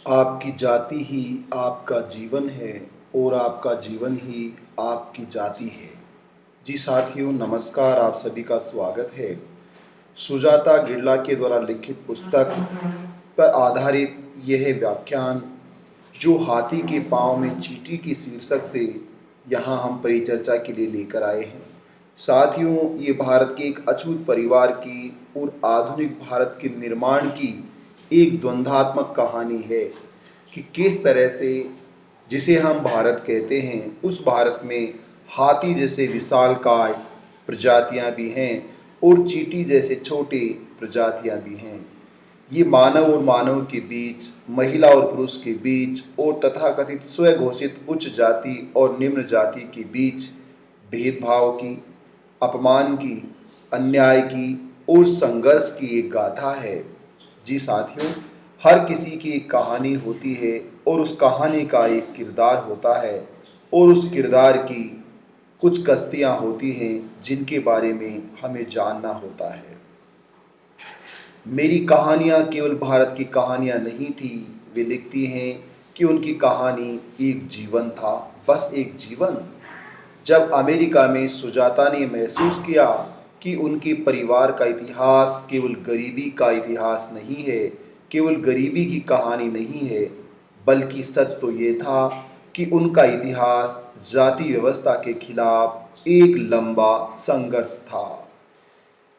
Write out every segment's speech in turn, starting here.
आपकी जाति ही आपका जीवन है और आपका जीवन ही आपकी जाति है। जी साथियों, नमस्कार। आप सभी का स्वागत है। सुजाता गिरला के द्वारा लिखित पुस्तक पर आधारित यह व्याख्यान जो हाथी के पाँव में चींटी की शीर्षक से यहाँ हम परिचर्चा के लिए लेकर आए हैं। साथियों, ये भारत के एक अछूत परिवार की और आधुनिक भारत के निर्माण की एक द्वंद्वात्मक कहानी है कि किस तरह से जिसे हम भारत कहते हैं उस भारत में हाथी जैसे विशालकाय प्रजातियां भी हैं और चींटी जैसे छोटे प्रजातियां भी हैं। ये मानव और मानव के बीच, महिला और पुरुष के बीच और तथाकथित स्वघोषित उच्च जाति और निम्न जाति के बीच भेदभाव की, अपमान की, अन्याय की और संघर्ष की एक गाथा है। जी साथियों, हर किसी की एक कहानी होती है और उस कहानी का एक किरदार होता है और उस किरदार की कुछ कश्तियाँ होती हैं जिनके बारे में हमें जानना होता है। मेरी कहानियाँ केवल भारत की कहानियाँ नहीं थी। वे लिखती हैं कि उनकी कहानी एक जीवन था, बस एक जीवन। जब अमेरिका में सुजाता ने महसूस किया कि उनके परिवार का इतिहास केवल गरीबी का इतिहास नहीं है, केवल गरीबी की कहानी नहीं है, बल्कि सच तो ये था कि उनका इतिहास जाति व्यवस्था के खिलाफ एक लंबा संघर्ष था।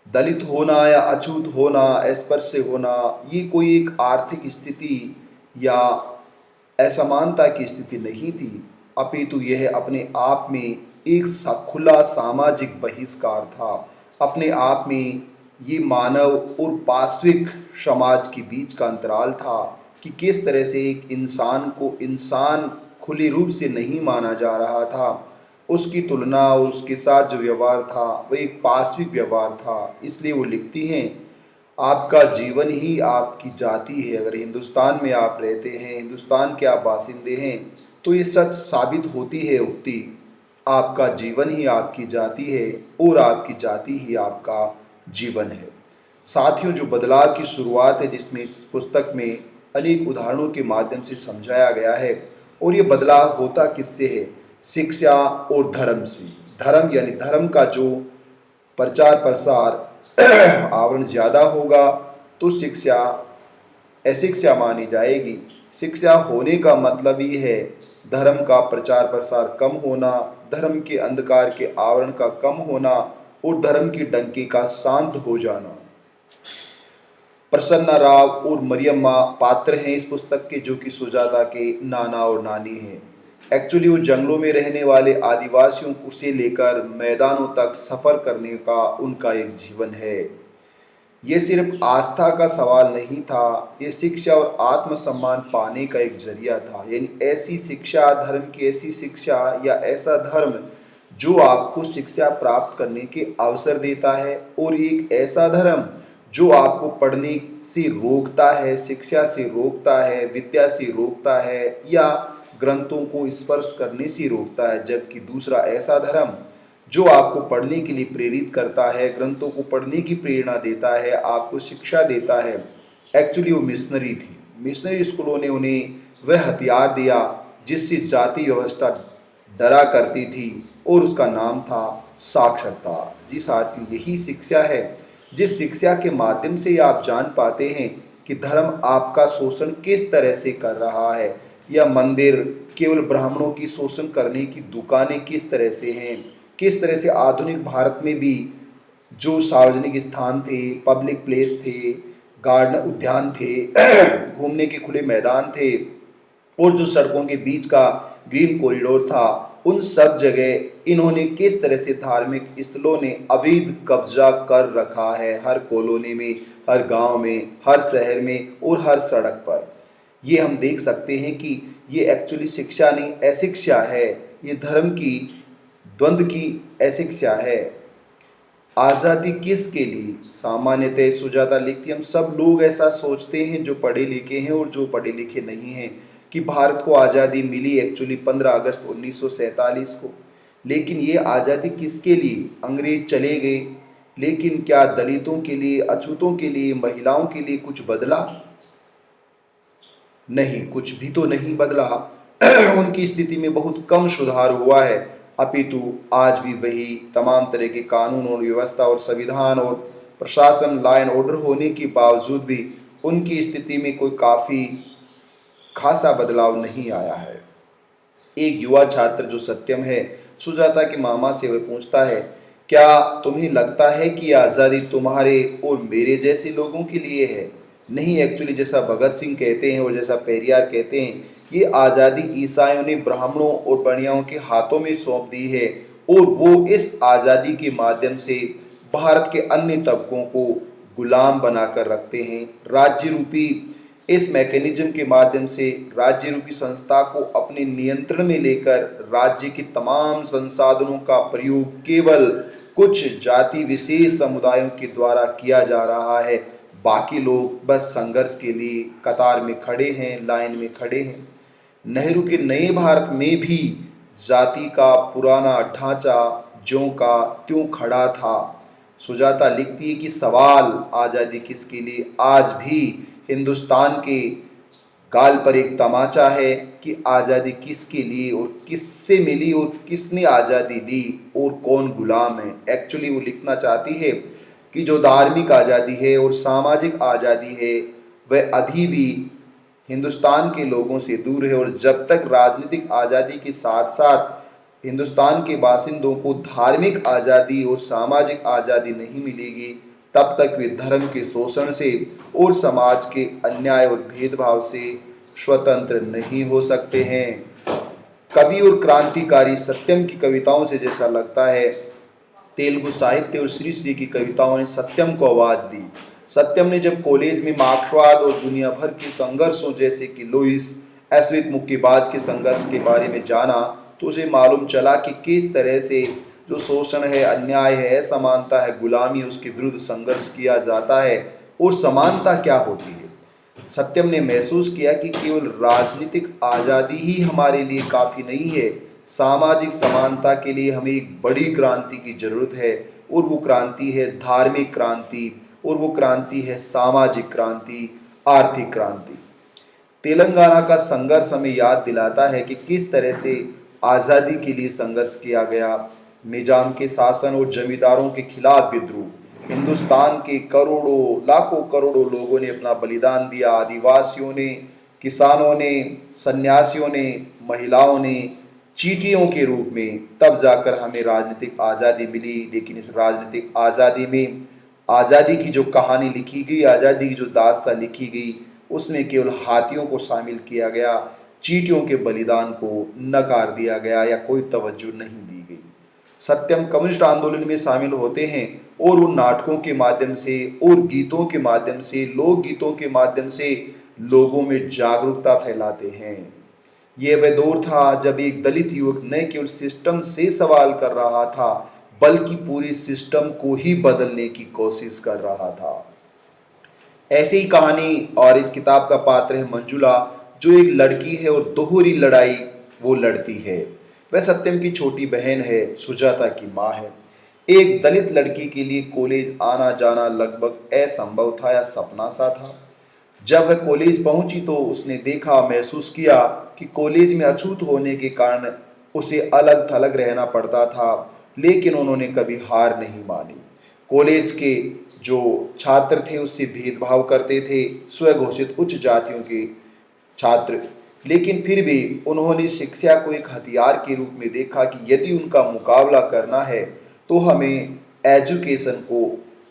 दलित होना या अछूत होना, अस्पृश्य होना, ये कोई एक आर्थिक स्थिति या असमानता की स्थिति नहीं थी, अपितु यह अपने आप में एक खुला सामाजिक बहिष्कार था। अपने आप में ये मानव और पाश्विक समाज के बीच का अंतराल था कि किस तरह से एक इंसान को इंसान खुले रूप से नहीं माना जा रहा था। उसकी तुलना और उसके साथ जो व्यवहार था वह एक पाश्विक व्यवहार था। इसलिए वो लिखती हैं, आपका जीवन ही आपकी जाति है। अगर हिंदुस्तान में आप रहते हैं, हिंदुस्तान के आप बासिंदे हैं, तो ये सच साबित होती है उक्ति, आपका जीवन ही आपकी जाति है और आपकी जाति ही आपका जीवन है। साथियों, जो बदलाव की शुरुआत है जिसमें इस पुस्तक में अनेक उदाहरणों के माध्यम से समझाया गया है, और ये बदलाव होता किससे है? शिक्षा और धर्म से। धर्म यानी धर्म का जो प्रचार प्रसार आवरण ज़्यादा होगा तो शिक्षा अशिक्षा मानी जाएगी। शिक्षा होने का मतलब ही है धर्म का प्रचार प्रसार कम होना, धर्म के अंधकार के आवरण का कम होना और धर्म की डंके का शांत हो जाना। प्रसन्ना राव और मरियम्मा पात्र हैं इस पुस्तक के, जो कि सुजाता के नाना और नानी हैं। एक्चुअली वो जंगलों में रहने वाले आदिवासियों को से लेकर मैदानों तक सफ़र करने का उनका एक जीवन है। ये सिर्फ आस्था का सवाल नहीं था, ये शिक्षा और आत्मसम्मान पाने का एक जरिया था। यानी ऐसी शिक्षा, धर्म की ऐसी शिक्षा या ऐसा धर्म जो आपको शिक्षा प्राप्त करने के अवसर देता है, और एक ऐसा धर्म जो आपको पढ़ने से रोकता है, शिक्षा से रोकता है, विद्या से रोकता है या ग्रंथों को स्पर्श करने से रोकता है। जबकि दूसरा ऐसा धर्म जो आपको पढ़ने के लिए प्रेरित करता है, ग्रंथों को पढ़ने की प्रेरणा देता है, आपको शिक्षा देता है। एक्चुअली वो मिशनरी थी। मिशनरी स्कूलों ने उन्हें वह हथियार दिया जिससे जाति व्यवस्था डरा करती थी, और उसका नाम था साक्षरता। जी साथियों, यही शिक्षा है जिस शिक्षा के माध्यम से आप जान पाते हैं कि धर्म आपका शोषण किस तरह से कर रहा है, या मंदिर केवल ब्राह्मणों की शोषण करने की दुकानें किस तरह से हैं। किस तरह से आधुनिक भारत में भी जो सार्वजनिक स्थान थे, पब्लिक प्लेस थे, गार्डन उद्यान थे, घूमने के खुले मैदान थे, और जो सड़कों के बीच का ग्रीन कॉरिडोर था, उन सब जगह इन्होंने किस तरह से धार्मिक स्थलों ने अवैध कब्जा कर रखा है, हर कॉलोनी में, हर गांव में, हर शहर में और हर सड़क पर। ये हम देख सकते हैं कि ये एक्चुअली शिक्षा नहीं, अशिक्षा है। ये धर्म की द्वंद्व की अशिक्षा है। आज़ादी किसके लिए? सामान्यतः सुजाता लिखती, हम सब लोग ऐसा सोचते हैं जो पढ़े लिखे हैं और जो पढ़े लिखे नहीं हैं, कि भारत को आज़ादी मिली एक्चुअली 15 अगस्त 1947 को। लेकिन ये आज़ादी किसके लिए? अंग्रेज चले गए, लेकिन क्या दलितों के लिए, अछूतों के लिए, महिलाओं के लिए कुछ बदला? नहीं, कुछ भी तो नहीं बदला। उनकी स्थिति में बहुत कम सुधार हुआ है, अपितु आज भी वही तमाम तरह के कानून और व्यवस्था और संविधान और प्रशासन, लॉ एंड ऑर्डर होने के बावजूद भी उनकी स्थिति में कोई काफ़ी खासा बदलाव नहीं आया है। एक युवा छात्र जो सत्यम है, सुजाता के मामा से वह पूछता है, क्या तुम्हें लगता है कि आज़ादी तुम्हारे और मेरे जैसे लोगों के लिए है? नहीं, एक्चुअली जैसा भगत सिंह कहते हैं और जैसा पेरियार कहते हैं, ये आज़ादी ईसाइयों ने ब्राह्मणों और बनियाओं के हाथों में सौंप दी है और वो इस आज़ादी के माध्यम से भारत के अन्य तबकों को गुलाम बनाकर रखते हैं। राज्य रूपी इस मैकेनिज्म के माध्यम से राज्य रूपी संस्था को अपने नियंत्रण में लेकर राज्य के तमाम संसाधनों का प्रयोग केवल कुछ जाति विशेष समुदायों के द्वारा किया जा रहा है। बाकी लोग बस संघर्ष के लिए कतार में खड़े हैं, लाइन में खड़े हैं। नेहरू के नए भारत में भी जाति का पुराना ढांचा ज्यों का त्यों खड़ा था। सुजाता लिखती है कि सवाल आज़ादी किसके लिए आज भी हिंदुस्तान के गाल पर एक तमाचा है कि आज़ादी किसके लिए और किससे मिली और किसने आज़ादी ली और कौन गुलाम है। एक्चुअली वो लिखना चाहती है कि जो धार्मिक आज़ादी है और सामाजिक आज़ादी है वह अभी भी हिंदुस्तान के लोगों से दूर है, और जब तक राजनीतिक आज़ादी के साथ साथ हिंदुस्तान के बासिंदों को धार्मिक आज़ादी और सामाजिक आज़ादी नहीं मिलेगी, तब तक वे धर्म के शोषण से और समाज के अन्याय और भेदभाव से स्वतंत्र नहीं हो सकते हैं। कवि और क्रांतिकारी सत्यम की कविताओं से जैसा लगता है, तेलुगु साहित्य और श्री श्री की कविताओं ने सत्यम को आवाज़ दी। सत्यम ने जब कॉलेज में मार्क्सवाद और दुनिया भर के संघर्षों जैसे कि लुईस एस्विथ मुक्केबाज के संघर्ष के बारे में जाना, तो उसे मालूम चला कि किस तरह से जो शोषण है, अन्याय है, असमानता है, गुलामी, उसके विरुद्ध संघर्ष किया जाता है और समानता क्या होती है। सत्यम ने महसूस किया कि केवल राजनीतिक आज़ादी ही हमारे लिए काफ़ी नहीं है, सामाजिक समानता के लिए हमें एक बड़ी क्रांति की जरूरत है, और वो क्रांति है धार्मिक क्रांति, और वो क्रांति है सामाजिक क्रांति, आर्थिक क्रांति। तेलंगाना का संघर्ष हमें याद दिलाता है कि किस तरह से आज़ादी के लिए संघर्ष किया गया। निजाम के शासन और जमींदारों के खिलाफ विद्रोह, हिंदुस्तान के करोड़ों लाखों करोड़ों लोगों ने अपना बलिदान दिया। आदिवासियों ने, किसानों ने, सन्यासियों ने, महिलाओं ने, चीटियों के रूप में, तब जाकर हमें राजनीतिक आज़ादी मिली। लेकिन इस राजनीतिक आज़ादी में आज़ादी की जो कहानी लिखी गई, आज़ादी की जो दास्तान लिखी गई, उसमें केवल हाथियों को शामिल किया गया, चीटियों के बलिदान को नकार दिया गया या कोई तवज्जो नहीं दी गई। सत्यम कम्युनिस्ट आंदोलन में शामिल होते हैं और उन नाटकों के माध्यम से और गीतों के माध्यम से, लोकगीतों के माध्यम से लोगों में जागरूकता फैलाते हैं। ये वह दौर था जब एक दलित युवक न केवल सिस्टम से सवाल कर रहा था, बल्कि पूरी सिस्टम को ही बदलने की कोशिश कर रहा था। ऐसी ही कहानी और इस किताब का पात्र है मंजुला, जो एक लड़की है और दोहरी लड़ाई वो लड़ती है। वह सत्यम की छोटी बहन है, सुजाता की माँ है। एक दलित लड़की के लिए कॉलेज आना जाना लगभग असंभव था या सपना सा था। जब वह कॉलेज पहुंची तो उसने देखा, महसूस किया कि कॉलेज में अछूत होने के कारण उसे अलग थलग रहना पड़ता था, लेकिन उन्होंने कभी हार नहीं मानी। कॉलेज के जो छात्र थे उससे भेदभाव करते थे, स्वघोषित उच्च जातियों के छात्र, लेकिन फिर भी उन्होंने शिक्षा को एक हथियार के रूप में देखा कि यदि उनका मुकाबला करना है तो हमें एजुकेशन को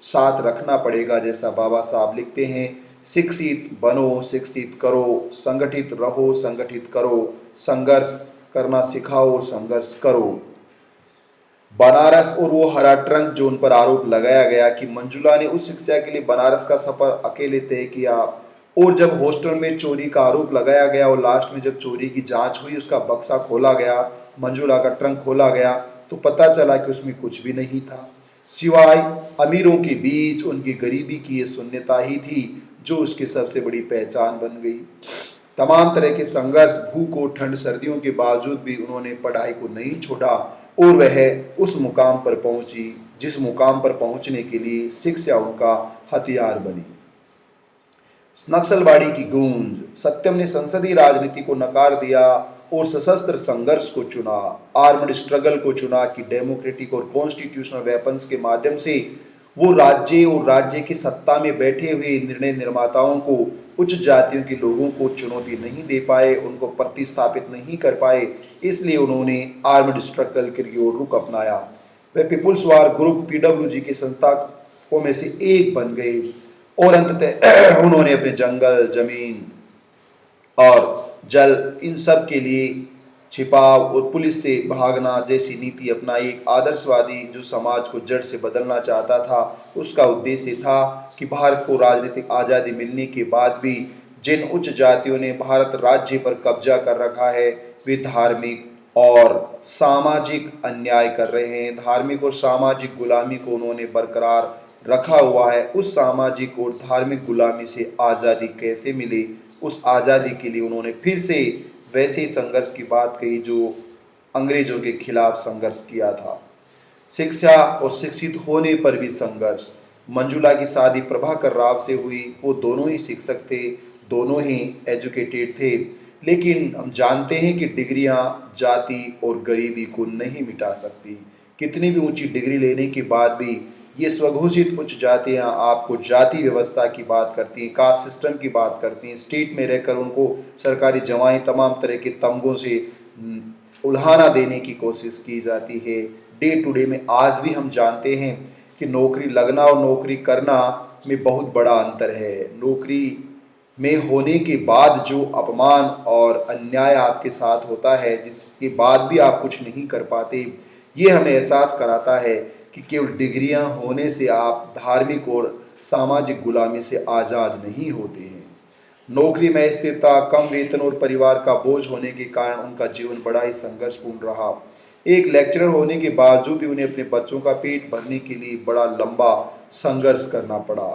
साथ रखना पड़ेगा। जैसा बाबा साहब लिखते हैं, शिक्षित बनो, शिक्षित करो, संगठित रहो, संगठित करो, संघर्ष करना सिखाओ और संघर्ष करो। बनारस और वो हरा ट्रंक जो उन पर आरोप लगाया गया कि मंजुला ने उस शिक्षा के लिए बनारस का सफर अकेले तय किया, और जब हॉस्टल में चोरी का आरोप लगाया गया और लास्ट में जब चोरी की जांच हुई, उसका बक्सा खोला गया, मंजुला का ट्रंक खोला गया, तो पता चला कि उसमें कुछ भी नहीं था, सिवाय अमीरों के बीच उनकी गरीबी की ये शून्यता ही थी जो उसकी सबसे बड़ी पहचान बन गई। तमाम तरह के संघर्ष, भूख और ठंड सर्दियों के बावजूद भी उन्होंने पढ़ाई को नहीं छोड़ा, और वह उस मुकाम पर पहुंची जिस मुकाम पर पहुंचने के लिए शिक्षा उनका हथियार बनी। नक्सलवाड़ी की गूंज। सत्यम ने संसदीय राजनीति को नकार दिया और सशस्त्र संघर्ष को चुना, आर्मड स्ट्रगल को चुना कि डेमोक्रेटिक और कॉन्स्टिट्यूशनल वेपन्स के माध्यम से वो राज्य की सत्ता में बैठे हुए निर्णय निर्माताओं को, उच्च जातियों के लोगों को चुनौती नहीं दे पाए, उनको प्रतिस्थापित नहीं कर पाए। इसलिए उन्होंने आर्मड स्ट्रगल की ओर रुख अपनाया। वे पीपुल्स वार ग्रुप पीडब्ल्यूजी के संस्थापकों में से एक बन गए और अंततः उन्होंने अपने जंगल, जमीन और जल इन सब के लिए छिपाव और पुलिस से भागना जैसी नीति अपनाई। एक आदर्शवादी जो समाज को जड़ से बदलना चाहता था, उसका उद्देश्य था कि भारत को राजनीतिक आज़ादी मिलने के बाद भी जिन उच्च जातियों ने भारत राज्य पर कब्जा कर रखा है, वे धार्मिक और सामाजिक अन्याय कर रहे हैं। धार्मिक और सामाजिक गुलामी को उन्होंने बरकरार रखा हुआ है। उस सामाजिक और धार्मिक गुलामी से आज़ादी कैसे मिले, उस आज़ादी के लिए उन्होंने फिर से वैसे ही संघर्ष की बात कही जो अंग्रेजों के खिलाफ संघर्ष किया था। शिक्षा और शिक्षित होने पर भी संघर्ष। मंजुला की शादी प्रभाकर राव से हुई। वो दोनों ही शिक्षक थे, दोनों ही एजुकेटेड थे, लेकिन हम जानते हैं कि डिग्रियां जाति और गरीबी को नहीं मिटा सकती। कितनी भी ऊंची डिग्री लेने के बाद भी ये स्वघोषित उच्च जातियां आपको जाति व्यवस्था की बात करती हैं, कास्ट सिस्टम की बात करती हैं। स्टेट में रहकर उनको सरकारी जवाएं तमाम तरह के तमगों से उल्हाना देने की कोशिश की जाती है। डे टू डे में आज भी हम जानते हैं कि नौकरी लगना और नौकरी करना में बहुत बड़ा अंतर है। नौकरी में होने के बाद जो अपमान और अन्याय आपके साथ होता है, जिसके बाद भी आप कुछ नहीं कर पाते, ये हमें एहसास कराता है कि केवल डिग्रियां होने से आप धार्मिक और सामाजिक गुलामी से आज़ाद नहीं होते हैं। नौकरी में स्थिरता, कम वेतन और परिवार का बोझ होने के कारण उनका जीवन बड़ा ही संघर्षपूर्ण रहा। एक लेक्चरर होने के बावजूद भी उन्हें अपने बच्चों का पेट भरने के लिए बड़ा लंबा संघर्ष करना पड़ा।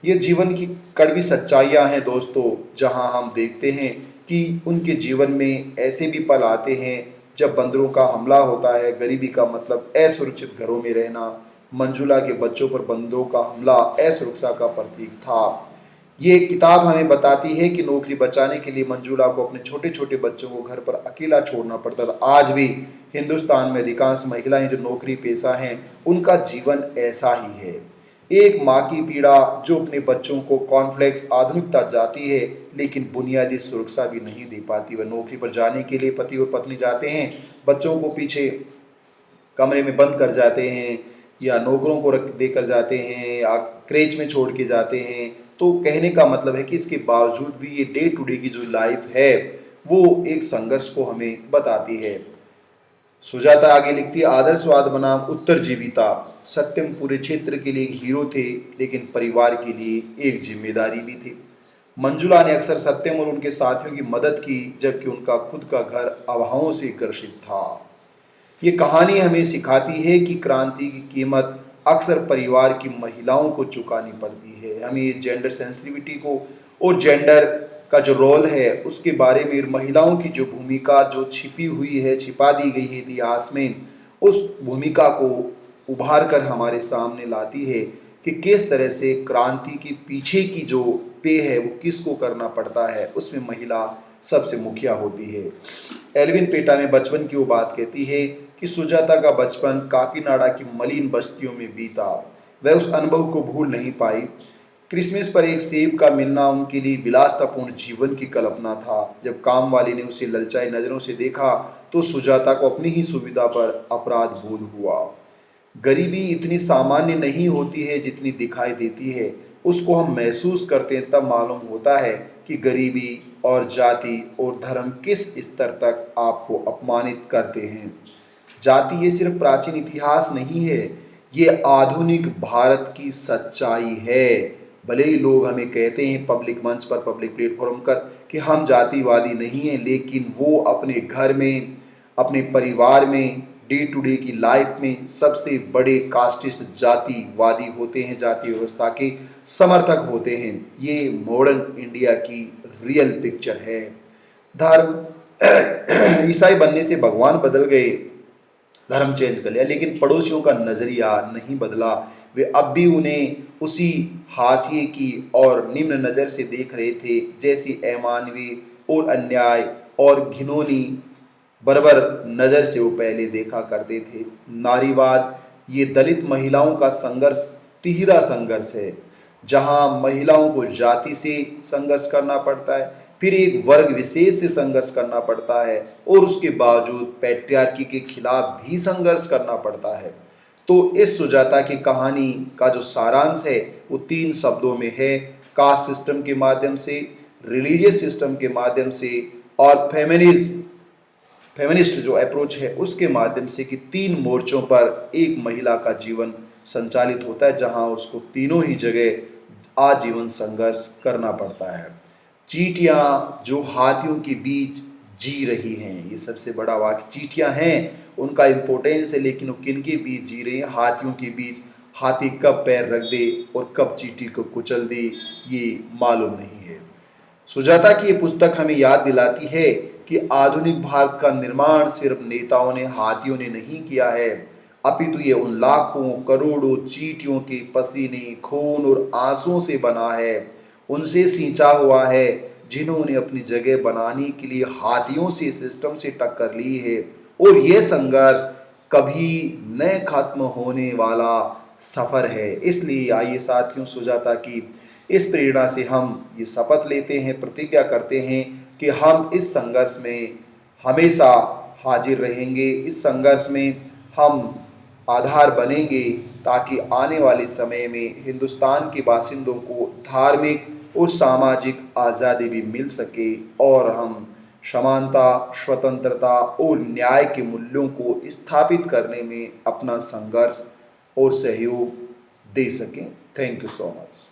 ये जीवन की कड़वी सच्चाइयाँ हैं दोस्तों, जहाँ हम देखते हैं कि उनके जीवन में ऐसे भी पल आते हैं जब बंदरों का हमला होता है। गरीबी का मतलब असुरक्षित घरों में रहना। मंजुला के बच्चों पर बंदरों का हमला असुरक्षा का प्रतीक था। ये किताब हमें बताती है कि नौकरी बचाने के लिए मंजुला को अपने छोटे छोटे बच्चों को घर पर अकेला छोड़ना पड़ता था। आज भी हिंदुस्तान में अधिकांश महिलाएं जो नौकरी पेशा हैं, उनका जीवन ऐसा ही है। एक माँ की पीड़ा जो अपने बच्चों को कॉर्नफ्लेक्स आधुनिकता जाती है, लेकिन बुनियादी सुरक्षा भी नहीं दे पाती। वह नौकरी पर जाने के लिए पति और पत्नी जाते हैं, बच्चों को पीछे कमरे में बंद कर जाते हैं या नौकरों को रख देकर जाते हैं या क्रेच में छोड़ के जाते हैं। तो कहने का मतलब है कि इसके बावजूद भी ये डे टू डे की जो लाइफ है वो एक संघर्ष को हमें बताती है। सुजाता आगे लिखती है, आदर्शवाद बनाम उत्तरजीविता। सत्यम पूरे क्षेत्र के लिए एक हीरो थे, लेकिन परिवार के लिए एक जिम्मेदारी भी थी। मंजुला ने अक्सर सत्यम और उनके साथियों की मदद की, जबकि उनका खुद का घर अभावों से ग्रसित था। ये कहानी हमें सिखाती है कि क्रांति की कीमत अक्सर परिवार की महिलाओं को चुकानी पड़ती है। हमें ये जेंडर सेंसिटिविटी को और जेंडर का जो रोल है उसके बारे में, महिलाओं की जो भूमिका जो छिपी हुई है, छिपा दी गई है इतिहास में, उस भूमिका को उभार कर हमारे सामने लाती है कि किस तरह से क्रांति के पीछे की जो पे है वो किसको करना पड़ता है। उसमें महिला सबसे मुखिया होती है। एल्विन पेटा में बचपन की वो बात कहती है कि सुजाता का बचपन काकीनाडा की मलिन बस्तियों में बीता। वह उस अनुभव को भूल नहीं पाई। क्रिसमस पर एक सेब का मिलना उनके लिए विलासतापूर्ण जीवन की कल्पना था। जब काम वाली ने उसे ललचाई नजरों से देखा तो सुजाता को अपनी ही सुविधा पर अपराध बोध हुआ। गरीबी इतनी सामान्य नहीं होती है जितनी दिखाई देती है। उसको हम महसूस करते हैं तब मालूम होता है कि गरीबी और जाति और धर्म किस स्तर तक आपको अपमानित करते हैं। जाति ये सिर्फ प्राचीन इतिहास नहीं है, ये आधुनिक भारत की सच्चाई है। भले ही लोग हमें कहते हैं पब्लिक मंच पर, पब्लिक प्लेटफॉर्म पर कि हम जातिवादी नहीं हैं, लेकिन वो अपने घर में, अपने परिवार में, डे टू डे की लाइफ में सबसे बड़े कास्टिस्ट जातिवादी होते हैं, जाति व्यवस्था के समर्थक होते हैं। ये मॉडर्न इंडिया की रियल पिक्चर है। धर्म ईसाई बनने से भगवान बदल गए, धर्म चेंज कर लिया, लेकिन पड़ोसियों का नजरिया नहीं बदला। वे अब भी उन्हें उसी हाशिए की और निम्न नज़र से देख रहे थे जैसी अमानवीय और अन्याय और घिनौनी बर्बर नज़र से वो पहले देखा करते थे। नारीवाद ये दलित महिलाओं का संघर्ष तिहरा संघर्ष है, जहाँ महिलाओं को जाति से संघर्ष करना पड़ता है, फिर एक वर्ग विशेष से संघर्ष करना पड़ता है और उसके बावजूद पैट्रियार्की के खिलाफ भी संघर्ष करना पड़ता है। तो इस सुजाता की कहानी का जो सारांश है वो 3 शब्दों में है, कास्ट सिस्टम के माध्यम से, रिलीजियस सिस्टम के माध्यम से और फेमिनिस्ट जो अप्रोच है उसके माध्यम से, कि 3 मोर्चों पर एक महिला का जीवन संचालित होता है जहां उसको तीनों ही जगह आजीवन संघर्ष करना पड़ता है। चींटियां जो हाथियों के बीच जी रही हैं, ये सबसे बड़ा वाक्य। चींटियां हैं, उनका इम्पोर्टेंस है, लेकिन वो किन के बीच जी रही हैं? हाथियों के बीच। हाथी कब पैर रख दे और कब चींटी को कुचल दे ये मालूम नहीं है। सुजाता की ये पुस्तक हमें याद दिलाती है कि आधुनिक भारत का निर्माण सिर्फ नेताओं ने, हाथियों ने नहीं किया है, अपितु ये उन लाखों करोड़ों चींटियों के पसीने, खून और आंसुओं से बना है, उनसे सींचा हुआ है जिन्होंने अपनी जगह बनाने के लिए हाथियों से, सिस्टम से टक्कर ली है। और ये संघर्ष कभी न खत्म होने वाला सफर है। इसलिए आइए साथियों, सुजाता की इस प्रेरणा से हम ये शपथ लेते हैं, प्रतिज्ञा करते हैं कि हम इस संघर्ष में हमेशा हाजिर रहेंगे, इस संघर्ष में हम आधार बनेंगे ताकि आने वाले समय में हिंदुस्तान के बासिंदों को धार्मिक और सामाजिक आज़ादी भी मिल सके और हम समानता, स्वतंत्रता और न्याय के मूल्यों को स्थापित करने में अपना संघर्ष और सहयोग दे सकें। Thank you so much.